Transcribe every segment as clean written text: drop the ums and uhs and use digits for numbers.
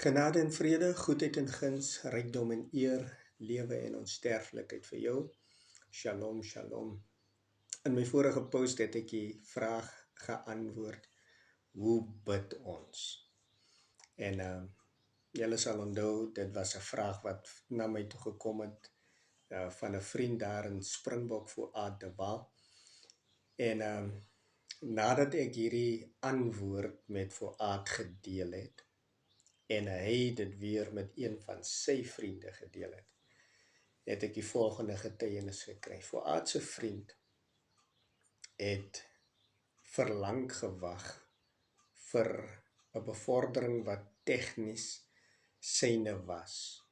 Genade en vrede, goedheid en guns, rykdom en eer, lewe en onsterflikheid vir jou. Shalom, shalom. In my vorige post het ek die vraag geantwoord, hoe bid ons? En julle sal onthou, dit was 'n vraag wat na my toe gekom het van 'n vriend daar in Springbok voor Aad de Waal. En nadat ek hierdie antwoord met voor Aad gedeel het, en hy dit weer met een van sy vriende gedeel het ek die volgende getuienis gekry. Fuad se vriend het verlang gewag vir 'n bevordering wat tegnies syne was.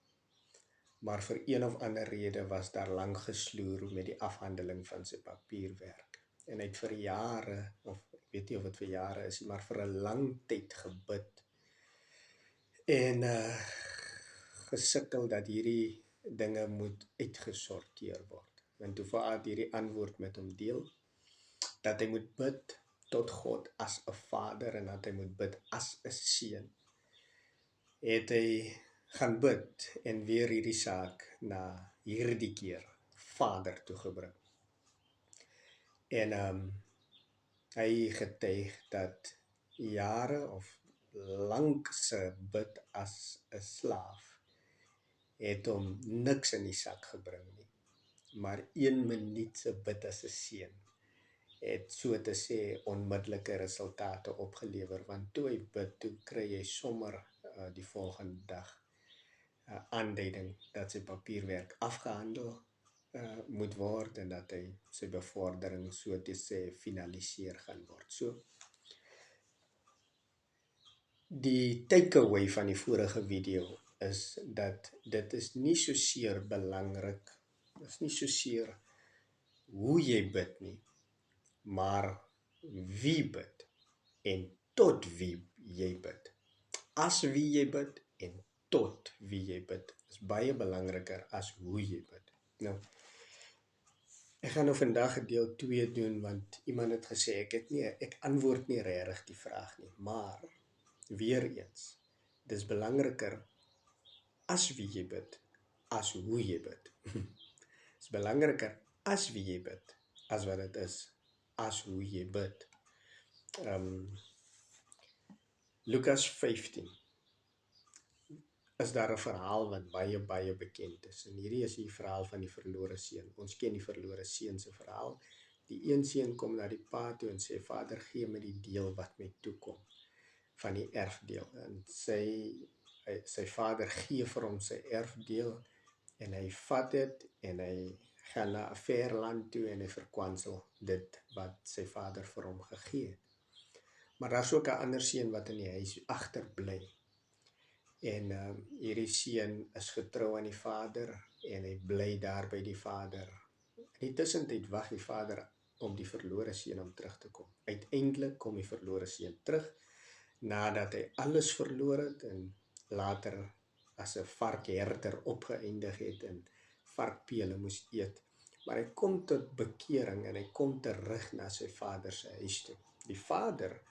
Maar vir een of ander rede was daar lank gesloer met die afhandeling van sy papierwerk. En hy het vir jare, of ek weet nie of dit vir jare is, maar vir 'n lang tyd gebid en gesukkel dat hierdie dinge moet uitgesorteer word. En toe Fuad hierdie antwoord met hom deel, dat hy moet bid tot God as 'n vader en dat hy moet bid as 'n seun, het hy gaan bid en weer hierdie saak na hierdie keer Vader toe gebring. En hy getuig dat jare of lank se bid as 'n slaaf het hom niks in die sak gebring nie. Maar 1 minuut se bid as 'n seun het so te sê onmiddellike resultate opgelewer, want toe hy bid, toe kry hy sommer die volgende dag aanduiding dat sy papierwerk afgehandel moet word en dat hy sy bevordering so te sê finaliseer gaan word. So die takeaway van die vorige video is dat dit is nie so seer belangrik, dit is nie so seer hoe jy bid nie, maar wie bid en tot wie jy bid. As wie jy bid en tot wie jy bid is baie belangriker as hoe jy bid. Nou, ek gaan nou vandag deel 2 doen, want iemand het gesê, ek antwoord nie regtig die vraag nie, maar weer eens, dis belangriker as wie jy bid, as hoe jy bid. Dis belangriker as wie jy bid, as wat dit is, as hoe jy bid. Lukas 15 is daar 'n verhaal wat baie bekend is. En hierdie is die verhaal van die verlore seun. Ons ken die verlore seun se verhaal. Die een seun kom na die pa toe en sê, Vader, gee my die deel wat my toekom van die erfdeel. En sy vader gee vir hom sy erfdeel en hy vat dit en hy gaan na 'n ver land toe en hy verkwansel dit wat sy vader vir hom gegee het. Maar daar's ook 'n ander seun wat in die huis agterbly. En hierdie seun is getrou aan die vader en hy bly daar by die vader. In die tussentyd wag die vader om die verlore seun om terug te kom. Uiteindelik kom die verlore seun terug nadat hy alles verloor het en later as 'n varkherder opgeëindig het en varkpele moes eet. Maar hy kom tot bekering en hy kom terug na sy vader se huis toe. Die vader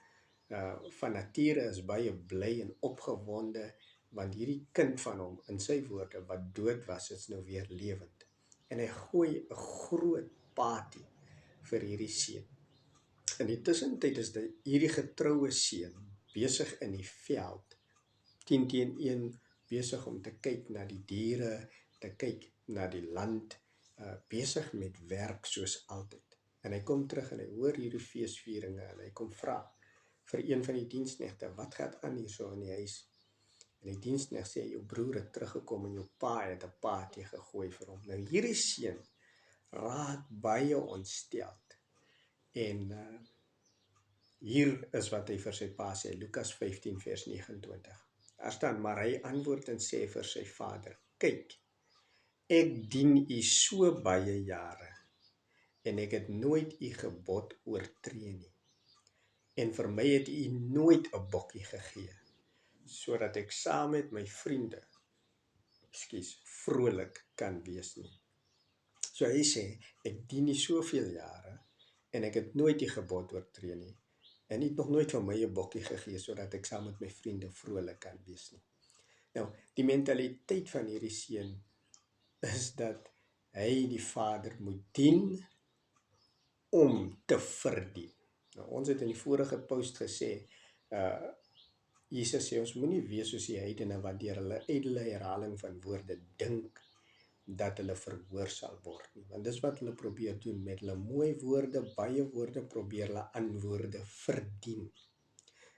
van nature is baie bly en opgewonde, want hierdie kind van hom, in sy woorde, wat dood was, is nou weer lewend. En hy gooi 'n groot party vir hierdie seun. In die tussentyd is hierdie getroue seun besig in die veld, 10 teen 1, besig om te kyk na die diere, te kyk na die land, besig met werk soos altyd. En hy kom terug en hy hoor hierdie feesvieringe en hy kom vra vir een van die diensknegte, wat gaan aan hier so in die huis? En die diensknegt sê, jou broer het teruggekom en jou pa het 'n party gegooi vir hom. Nou hierdie seun raak baie ontsteld. En hier is wat hy vir sy pa sê, Lukas 15 vers 29. Daar staan, maar hy antwoord en sê vir sy vader, kyk, ek dien u so baie jare en ek het nooit u gebod oortree nie. En vir my het u nooit 'n bokkie gegee, sodat ek saam met my vriende, vrolik kan wees nie. So hy sê, ek dien u soveel jare en ek het nooit die gebod oortree nie. En u het nog nooit vir my 'n bokkie gegee, sodat ek saam met my vriende vrolik kan wees nie. Nou, die mentaliteit van hierdie seun is dat hy die Vader moet dien om te verdien. Nou, ons het in die vorige post gesê, Jesus sê ons moenie wees soos die heidene wat deur hulle ydelle herhaling van woorde dink dat hulle verhoor sal word nie. Want dis wat hulle probeer doen met hulle mooi woorde, baie woorde, probeer hulle antwoorde verdien.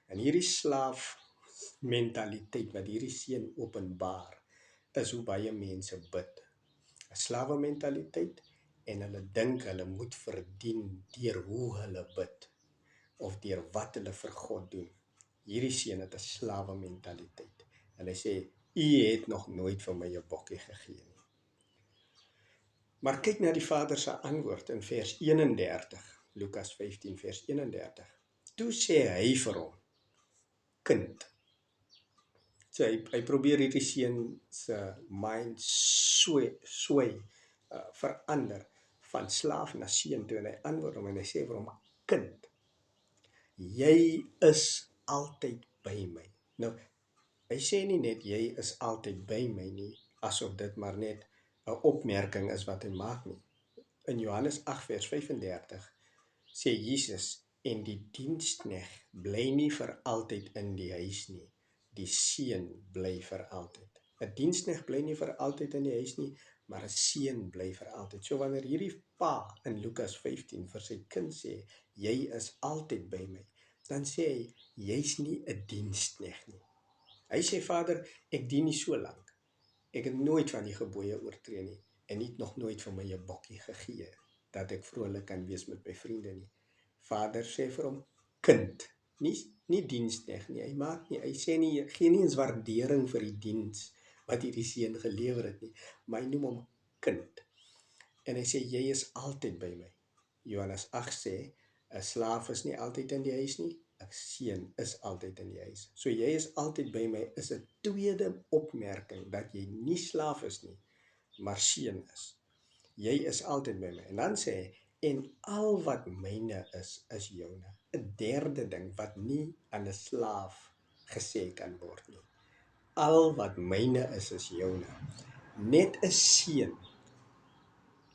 En hierdie slaaf mentaliteit wat hierdie seun openbaar, is hoe baie mense bid. 'n Slawe mentaliteit, en hulle dink hulle moet verdien deur hoe hulle bid of deur wat hulle vir God doen. Hierdie seun het 'n slawe mentaliteit. En hy sê, u het nog nooit vir my 'n bokkie gegee nie. Maar kyk na die Vader se antwoord in vers 31, Lukas 15 vers 31. Toe sê hy vir hom, kind. So hy probeer hierdie seun se mind sway, verander van slaaf na seun toe, en hy antwoord hom en hy sê vir hom, kind, jy is altyd by my. Nou, hy sê nie net jy is altyd by my nie, asof dit maar net 'n opmerking is wat hy maak nie. In Johannes 8 vers 35 sê Jesus, en die diensknegt bly nie vir altyd in die huis nie, die seun bly vir altyd. 'n Diensknegt bly nie vir altyd in die huis nie, maar 'n seun bly vir altyd. So wanneer hierdie pa in Lukas 15 vir sy kind sê, jy is altyd by my, dan sê hy, jy's nie 'n diensknegt nie. Hy sê, Vader, ek dien nie so lank. Ek het nooit van die gebooie oortree nie, en nie nog nooit vir my 'n bokkie gegee, dat ek vrolik kan wees met my vriende nie. Vader sê vir hom, kind, nie diensknegt nie. Hy sê nie, gee nie eens waardering vir die diens wat hierdie seun gelewer het nie, maar hy noem hom kind. En hy sê, jy is altyd by my. Johannes 8 sê, 'n slaaf is nie altyd in die huis nie, 'n seun is altyd in die huis. So jy is altyd by my is 'n tweede opmerking dat jy nie slaaf is nie, maar seun is. Jy is altyd by my. En dan sê hy, en al wat myne is joune. 'n derde ding wat nie aan 'n slaaf gesê kan word nie. Al wat myne is joune. Net 'n seun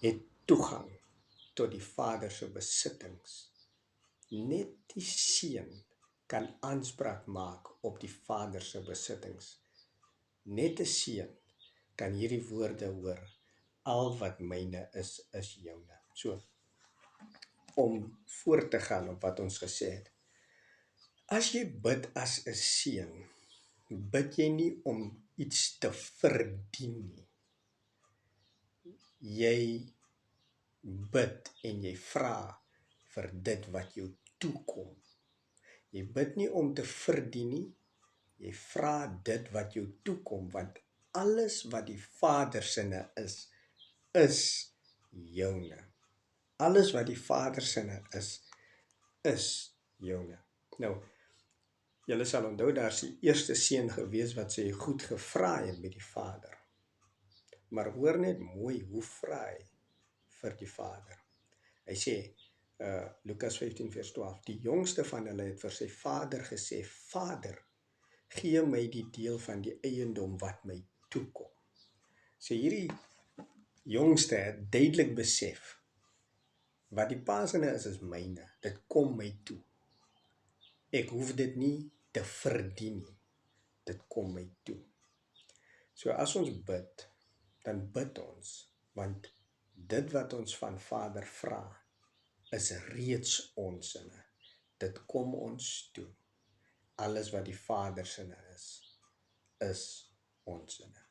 het toegang tot die Vader se besittings. Net die seun kan aanspraak maak op die Vader se besittings. Net 'n seun kan hierdie woorde hoor, al wat myne is joune. So, om voort te gaan op wat ons gesê het, as jy bid as 'n seun, bid jy nie om iets te verdien nie. Jy bid en jy vra vir dit wat jou toekom. Jy bid nie om te verdien nie, jy vra dit wat jou toekom, want alles wat die Vader sinne is joune. Alles wat die Vader sinne is joune. Nou, julle sal onthou, daar is die eerste seun gewees wat sy goed gevra het by die Vader. Maar hoor net mooi, hoe vra hy vir die Vader? Hy sê, Lukas 15 vers 12, die jongste van hulle het vir sy vader gesê, Vader, gee my die deel van die eiendom wat my toekom. So hierdie jongste het duidelik besef, wat die pa sinne is myne, dit kom my toe. Ek hoef dit nie te verdien nie, dit kom my toe. So as ons bid, dan bid ons, want dit wat ons van Vader vra, is reeds ons sinne. Dit kom ons toe. Alles wat die Vader sinne is ons sinne.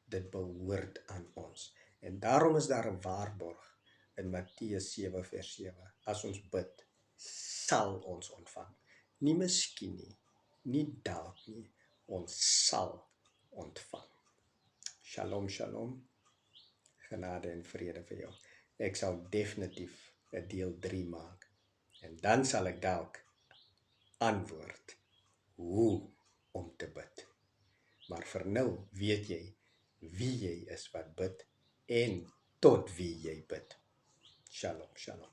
Dit behoort aan ons. En daarom is daar 'n waarborg in Matteus 7 vers 7. As ons bid, sal ons ontvang. Nie miskien nie, nie dalk nie, ons sal ontvang. Shalom, shalom. Genade en vrede vir jou. Ek sal definitief 'n deel 3 maak. En dan sal ek dalk antwoord hoe om te bid. Maar vir nou weet jy wie jy is wat bid en tot wie jy bid. Shalom, shalom.